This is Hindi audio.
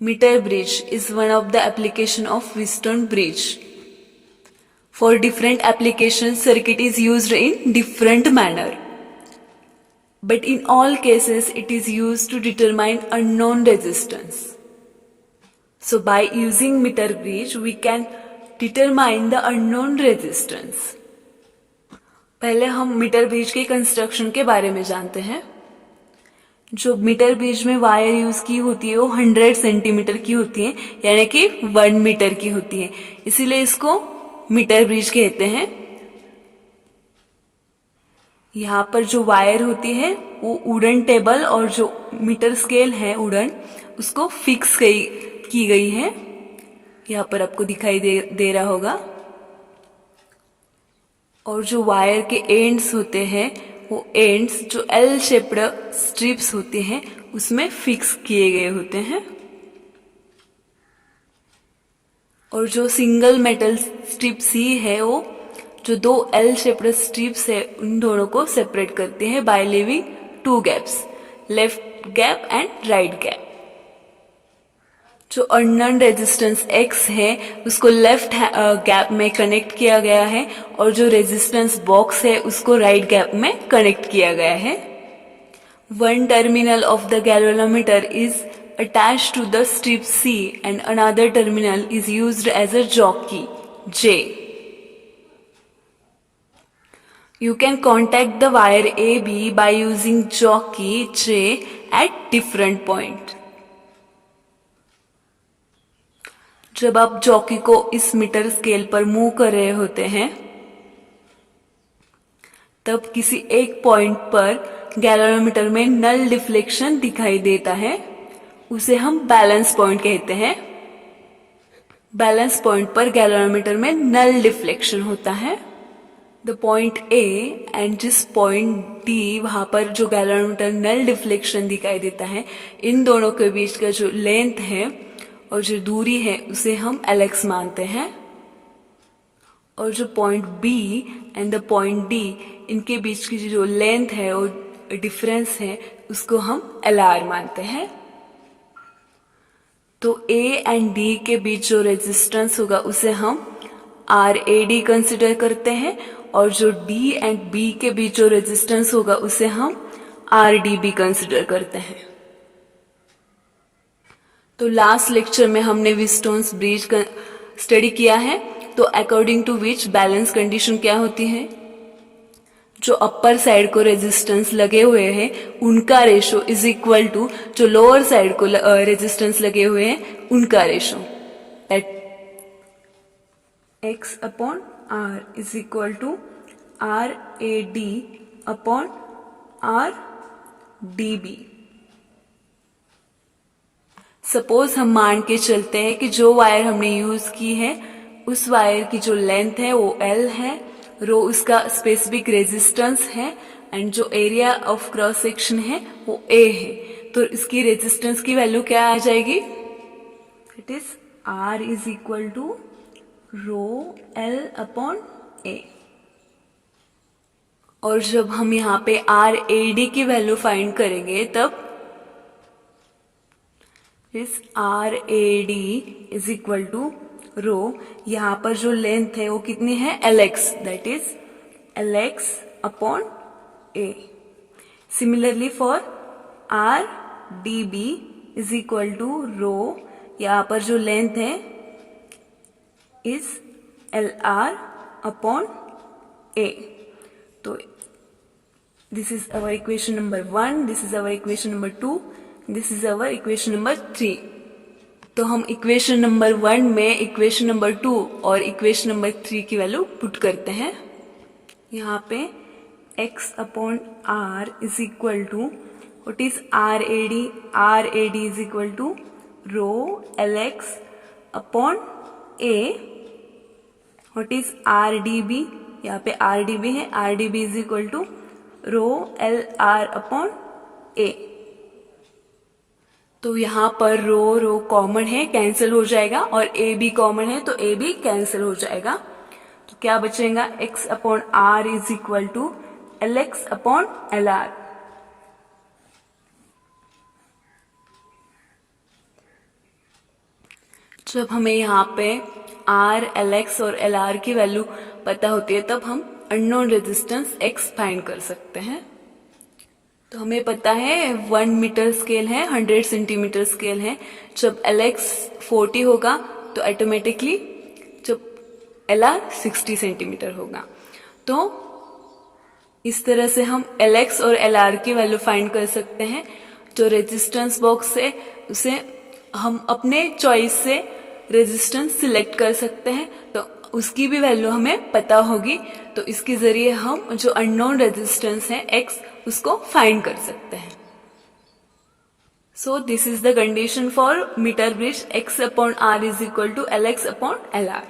Meter bridge is one of the application of Wheatstone bridge. For different applications, circuit is used in different manner. But in all cases, it is used to determine unknown resistance. So by using meter bridge, we can determine the unknown resistance. पहले हम मीटर ब्रिज के कंस्ट्रक्शन के बारे में जानते हैं. जो मीटर ब्रिज में वायर यूज की होती है वो 100 सेंटीमीटर की होती है, यानी कि 1 मीटर की होती है, इसीलिए इसको मीटर ब्रिज कहते हैं. यहाँ पर जो वायर होती है वो वुडन टेबल और जो मीटर स्केल है वुडन, उसको फिक्स की गई है. यहाँ पर आपको दिखाई दे रहा होगा. और जो वायर के एंड्स होते हैं वो एंड्स जो एल शेप्ड स्ट्रिप्स होते हैं उसमें फिक्स किए गए होते हैं. और जो सिंगल मेटल स्ट्रिप सी है वो जो 2 एल शेप्ड स्ट्रिप्स है उन दोनों को सेपरेट करते हैं by leaving 2 gaps, left gap and right gap. जो अननोन रेजिस्टेंस X है उसको लेफ्ट गैप में कनेक्ट किया गया है और जो रेजिस्टेंस बॉक्स है उसको राइट गैप में कनेक्ट किया गया है. One terminal of the galvanometer is attached to the strip C and another terminal is used as a jockey J. You can contact the wire AB by using jockey J at different point. जब आप जॉकी को इस मीटर स्केल पर मूव कर रहे होते हैं तब किसी एक पॉइंट पर गैल्वेनोमीटर में नल डिफ्लेक्शन दिखाई देता है, उसे हम बैलेंस पॉइंट कहते हैं. बैलेंस पॉइंट पर गैल्वेनोमीटर में नल डिफ्लेक्शन होता है. द पॉइंट ए एंड जिस पॉइंट डी वहां पर जो गैल्वेनोमीटर नल डिफ्लेक्शन दिखाई देता है, इन दोनों के बीच का जो लेंथ है और जो दूरी है उसे हम Lx मानते हैं. और जो point B and the point D इनके बीच की जो लेंथ है और डिफरेंस है उसको हम Lr मानते हैं. तो A एंड D के बीच जो रेजिस्टेंस होगा उसे हम RAD कंसिडर करते हैं और जो D एंड B के बीच जो रेजिस्टेंस होगा उसे हम RDB कंसिडर करते हैं. तो लास्ट लेक्चर में हमने व्हीटस्टोन्स ब्रिज का स्टडी किया है. तो according to which balance condition क्या होती है, जो अपर साइड को रेजिस्टेंस लगे हुए हैं उनका रेशो इज इक्वल टू जो लोअर साइड को रेजिस्टेंस लगे हुए हैं उनका ratio. X upon R is equal to RAD upon RDB. Suppose हम मान के चलते हैं कि जो वायर हमने यूज की है उस वायर की जो लेंथ है वो L है, रो उसका स्पेसिफिक रेजिस्टेंस है एंड जो एरिया ऑफ क्रॉस सेक्शन है वो A है. तो इसकी रेजिस्टेंस की वैल्यू क्या आ जाएगी, it is R is equal to rho L upon A. और जब हम यहाँ पे RAD की वैल्यू फाइंड करेंगे तब इस RAD is equal to rho, यहाँ पर जो लेंथ है वो कितनी है Lx, that is Lx upon A. Similarly for RDB is equal to rho, यहाँ पर जो लेंथ है इज Lr अपॉन A. तो this is our equation number 1, this is our equation number 2, this is our equation number 3. तो हम इक्वेशन नंबर 1 में इक्वेशन नंबर 2 और इक्वेशन नंबर 3 की वैल्यू पुट करते हैं. यहाँ पे x upon R is equal to what is RAD, RAD is equal to rho Lx upon A. What is RDB, यहाँ पे RDB है, RDB is equal to rho LR upon A. तो यहाँ पर रो कॉमन है, कैंसिल हो जाएगा, और ए भी कॉमन है तो ए भी कैंसिल हो जाएगा. तो क्या बचेगा, x upon R is equal to Lx upon LR. जब हमें यहाँ पे R, LX और LR की वैल्यू पता होती है तब हम अननोन रेजिस्टेंस X फाइंड कर सकते हैं। तो हमें पता है 1 मीटर स्केल है, 100 सेंटीमीटर स्केल है। जब LX 40 होगा तो ऑटोमेटिकली जब LR 60 सेंटीमीटर होगा। तो इस तरह से हम LX और LR की वैल्यू फाइंड कर सकते हैं। जो रेजिस्टेंस बॉक्स है उसे हम अपने चॉइस से रेजिस्टेंस सिलेक्ट कर सकते हैं, तो उसकी भी वैल्यू हमें पता होगी। तो इसके जरिए हम जो अननोन रेजिस्टेंस है X उसको फाइंड कर सकते हैं। So this is the condition for meter bridge X upon R is equal to LX upon LR।